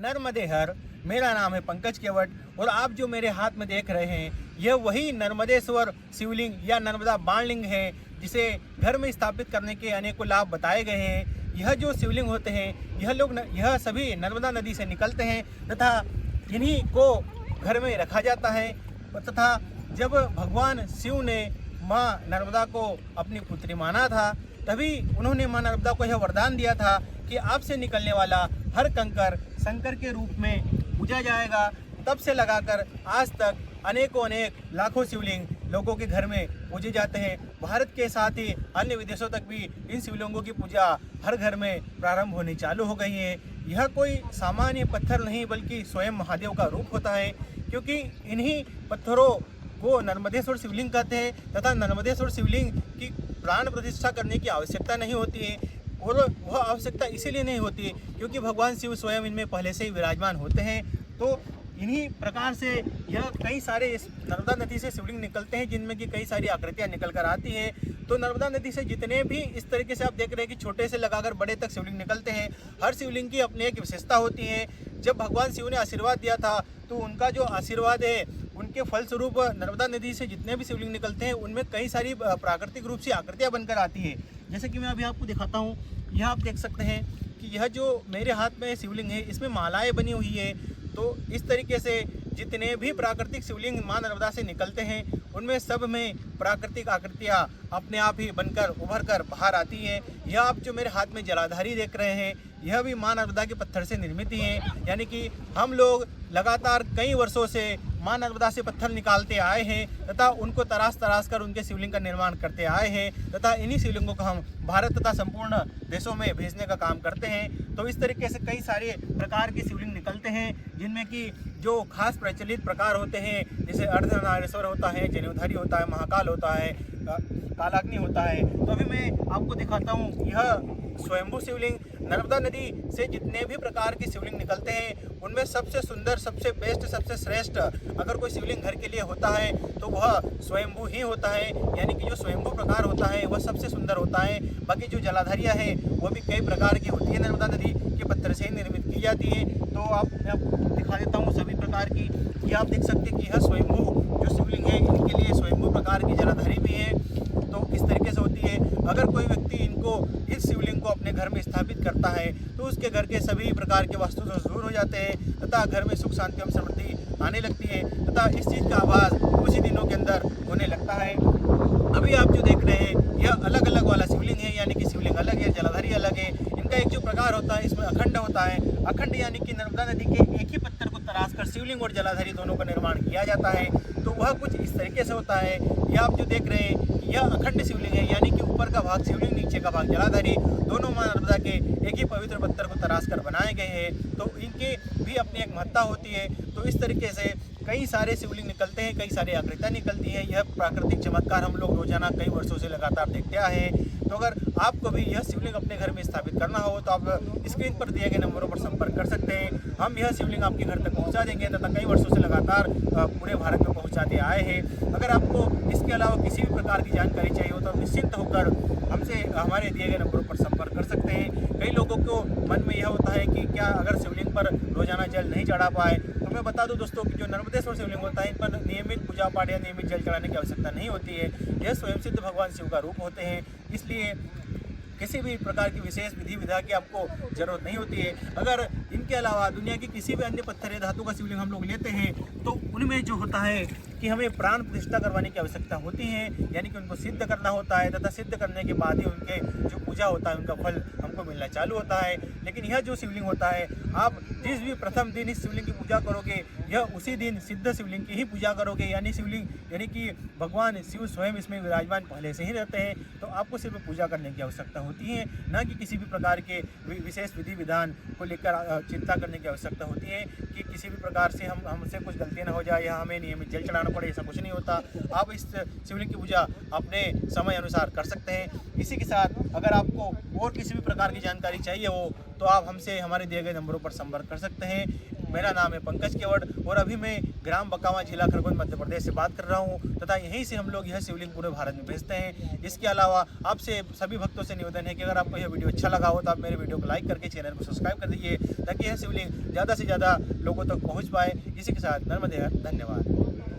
नर्मदे हर। मेरा नाम है पंकज केवट और आप जो मेरे हाथ में देख रहे हैं यह वही नर्मदेश्वर शिवलिंग या नर्मदा बाणलिंग है जिसे घर में स्थापित करने के अनेकों लाभ बताए गए हैं। यह जो शिवलिंग होते हैं यह सभी नर्मदा नदी से निकलते हैं तथा इन्हीं को घर में रखा जाता है तथा जब भगवान शिव ने माँ नर्मदा को अपनी पुत्री माना था तभी उन्होंने माँ नर्मदा को यह वरदान दिया था कि आपसे निकलने वाला हर कंकर शंकर के रूप में पूजा जाएगा। तब से लगाकर आज तक अनेक लाखों शिवलिंग लोगों के घर में पूजे जाते हैं। भारत के साथ ही अन्य विदेशों तक भी इन शिवलिंगों की पूजा हर घर में प्रारंभ होनी चालू हो गई है। यह कोई सामान्य पत्थर नहीं बल्कि स्वयं महादेव का रूप होता है, क्योंकि इन्हीं पत्थरों को नर्मदेश्वर शिवलिंग कहते हैं तथा नर्मदेश्वर शिवलिंग की प्राण प्रतिष्ठा करने की आवश्यकता नहीं होती है। और वह आवश्यकता इसीलिए नहीं होती क्योंकि भगवान शिव स्वयं इनमें पहले से ही विराजमान होते हैं। तो इन्हीं प्रकार से यह कई सारे इस नर्मदा नदी से शिवलिंग निकलते हैं जिनमें कि कई सारी आकृतियां निकल कर आती हैं। तो नर्मदा नदी से जितने भी इस तरीके से आप देख रहे हैं कि छोटे से लगाकर बड़े तक शिवलिंग निकलते हैं, हर शिवलिंग की अपनी एक विशेषता होती है। जब भगवान शिव ने आशीर्वाद दिया था तो उनका जो आशीर्वाद है उनके फलस्वरूप नर्मदा नदी से जितने भी शिवलिंग निकलते हैं उनमें कई सारी प्राकृतिक रूप से आकृतियाँ बनकर आती है। जैसे कि मैं अभी आपको दिखाता हूँ, यह आप देख सकते हैं कि यह जो मेरे हाथ में शिवलिंग है इसमें मालाएं बनी हुई है। तो इस तरीके से जितने भी प्राकृतिक शिवलिंग माँ नर्मदा से निकलते हैं उनमें सब में प्राकृतिक आकृतियाँ अपने आप ही बनकर उभर कर बाहर आती हैं। यह आप जो मेरे हाथ में जलाधारी देख रहे हैं यह भी माँ नर्मदा के पत्थर से निर्मित ही हैं। यानी कि हम लोग लगातार कई वर्षों से माँ नर्मदा से पत्थर निकालते आए हैं तथा उनको तराश कर उनके शिवलिंग का निर्माण करते आए हैं तथा इन्हीं शिवलिंगों को हम भारत तथा संपूर्ण देशों में भेजने का काम करते हैं। तो इस तरीके से कई सारे प्रकार के शिवलिंग निकलते हैं जिनमें कि जो खास प्रचलित प्रकार होते हैं जैसे अर्धनारीश्वर होता है, जनेऊधारी होता है, महाकाल होता है, कालाग्नि होता है। तो अभी मैं आपको दिखाता हूँ यह स्वयंभू शिवलिंग। नर्मदा नदी से जितने भी प्रकार के शिवलिंग निकलते हैं उनमें सबसे सुंदर, सबसे बेस्ट, सबसे श्रेष्ठ अगर कोई शिवलिंग घर के लिए होता है तो वह स्वयंभू ही होता है। यानी कि जो स्वयंभू प्रकार होता है वह सबसे सुंदर होता है। बाकी जो जलाधारियाँ हैं वह भी कई प्रकार की होती है, नर्मदा नदी के पत्थर से ही निर्मित की जाती है। तो मैं आपको दिखा देता हूँ सभी प्रकार की। ये आप देख सकते हैं कि यह स्वयंभू जो शिवलिंग है इनके लिए स्वयंभू प्रकार की जलाधारी भी है। तो इस तरीके से होती है। अगर कोई व्यक्ति इस शिवलिंग को अपने घर में स्थापित करता है तो उसके घर के सभी प्रकार के वास्तु दोष दूर हो जाते हैं तथा घर में सुख शांति एवं समृद्धि आने लगती है तथा इस चीज़ का आभास कुछ ही दिनों के अंदर होने लगता है। अभी आप जो देख रहे हैं यह अलग अलग वाला शिवलिंग है, यानी कि शिवलिंग अलग है, जलाधारी अलग है। इनका एक जो प्रकार होता है इसमें अखंड होता है। अखंड यानी कि नर्मदा नदी के एक ही पत्थर को तराश कर शिवलिंग और जलाधारी दोनों का निर्माण किया जाता है। तो वह कुछ इस तरीके से होता है। यह आप जो देख रहे हैं यह अखंड शिवलिंग है, यानी कि ऊपर का भाग शिवलिंग, नीचे का भाग जलाधारी, दोनों माँ नर्मदा के एक ही पवित्र पत्थर को तराश कर बनाए गए हैं। तो इनकी भी अपनी एक महत्ता होती है। तो इस तरीके से कई सारे शिवलिंग निकलते हैं, कई सारी आकृतियाँ निकलती हैं। यह प्राकृतिक चमत्कार हम लोग रोजाना कई वर्षों से लगातार देखते आए हैं। तो अगर आपको भी यह शिवलिंग अपने घर में स्थापित करना हो तो आप स्क्रीन पर दिए गए नंबरों पर संपर्क कर सकते हैं। हम यह शिवलिंग आपके घर तक पहुंचा देंगे तथा कई वर्षों से लगातार पूरे भारत में पहुंचाते आए हैं। अगर आपको इसके अलावा किसी भी प्रकार की जानकारी चाहिए हो तो आप निश्चिंत होकर हमसे हमारे दिए गए नंबरों पर संपर्क कर सकते हैं। कई लोगों को मन में यह होता है कि क्या अगर शिवलिंग पर रोजाना जल नहीं चढ़ा पाए तो मैं बता दूं दोस्तों कि जो नर्मदेश्वर शिवलिंग होता है इन पर नियमित पूजा पाठ या नियमित जल चढ़ाने की आवश्यकता नहीं होती है। यह स्वयं सिद्ध भगवान शिव का रूप होते हैं, इसलिए किसी भी प्रकार की विशेष विधि विधा की आपको जरूरत नहीं होती है। अगर इनके अलावा दुनिया की किसी भी अन्य पत्थर या धातु का शिवलिंग हम लोग लेते हैं तो उनमें जो होता है कि हमें प्राण प्रतिष्ठा करवाने की आवश्यकता होती है, यानी कि उनको सिद्ध करना होता है तथा सिद्ध करने के बाद ही उनके जो पूजा होता है उनका फल हमको मिलना चालू होता है। लेकिन यह जो शिवलिंग होता है आप जिस भी प्रथम दिन इस शिवलिंग की पूजा करोगे यह उसी दिन सिद्ध शिवलिंग की ही पूजा करोगे, यानी शिवलिंग यानी कि भगवान शिव स्वयं इसमें विराजमान पहले से ही रहते हैं। तो आपको सिर्फ पूजा करने की आवश्यकता होती है, न कि किसी भी प्रकार के विशेष विधि विधान को लेकर चिंता करने की आवश्यकता होती है कि किसी भी प्रकार से हमसे कुछ गलती न हो जाए या हमें नियमित जल चढ़ाना पड़े, ऐसा कुछ नहीं होता। आप इस शिवलिंग की पूजा अपने समय अनुसार कर सकते हैं। इसी के साथ अगर आपको और किसी भी प्रकार प्रकार की जानकारी चाहिए हो तो आप हमसे हमारे दिए गए नंबरों पर संपर्क कर सकते हैं। मेरा नाम है पंकज केवट और अभी मैं ग्राम बकावा जिला खरगोन मध्य प्रदेश से बात कर रहा हूँ तथा यहीं से हम लोग यह शिवलिंग पूरे भारत में भेजते हैं। इसके अलावा आपसे सभी भक्तों से निवेदन है कि अगर आपको यह वीडियो अच्छा लगा हो तो आप मेरे वीडियो को लाइक करके चैनल को सब्सक्राइब कर दीजिए ताकि यह शिवलिंग ज़्यादा से ज़्यादा लोगों तक पहुँच पाए। इसी के साथ नर्मदे हर, धन्यवाद।